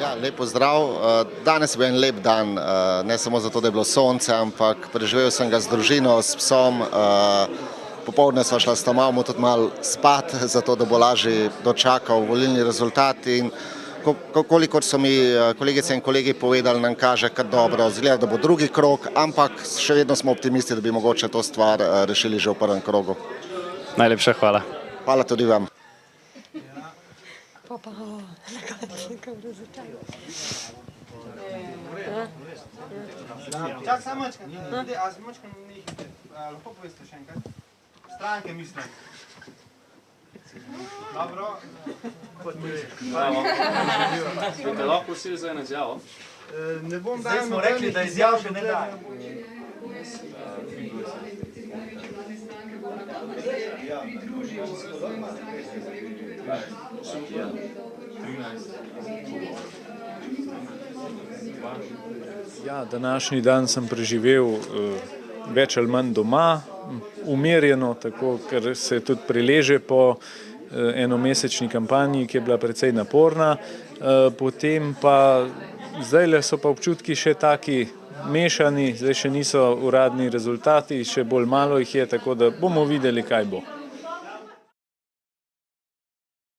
Ja, lep pozdrav. Danes je bil en lep dan, ne samo zato, da je bilo sonce, ampak preživel sem ga z družino, s psom. Popoldne sva šla s Tomom tudi malo spat, zato da bo lažje dočakal volilni rezultat. In kolikor so mi kolegice in kolegi povedali, nam kaže kar dobro. Izgleda, da bo drugi krog, ampak še vedno smo optimisti, da bi mogoče to stvar rešili že v prvem krogu. Najlepša hvala. Hvala tudi vam. Čak, samo mačka, a z mačka nehite, lahko poveste še enkrat? Stranke mislim. Dobro. Ste lahko vsi za eno izjavo? Ne bom Zdaj smo rekli, da izjav še ne daje. Ja, današnji dan sem preživel več ali manj doma, umirjeno, tako, ker se tudi prileže po enomesečni kampanji, ki je bila precej naporna. Potem pa, zdajle so pa občutki še taki mešani, zdaj še niso uradni rezultati, še bolj malo jih je, tako da bomo videli, kaj bo.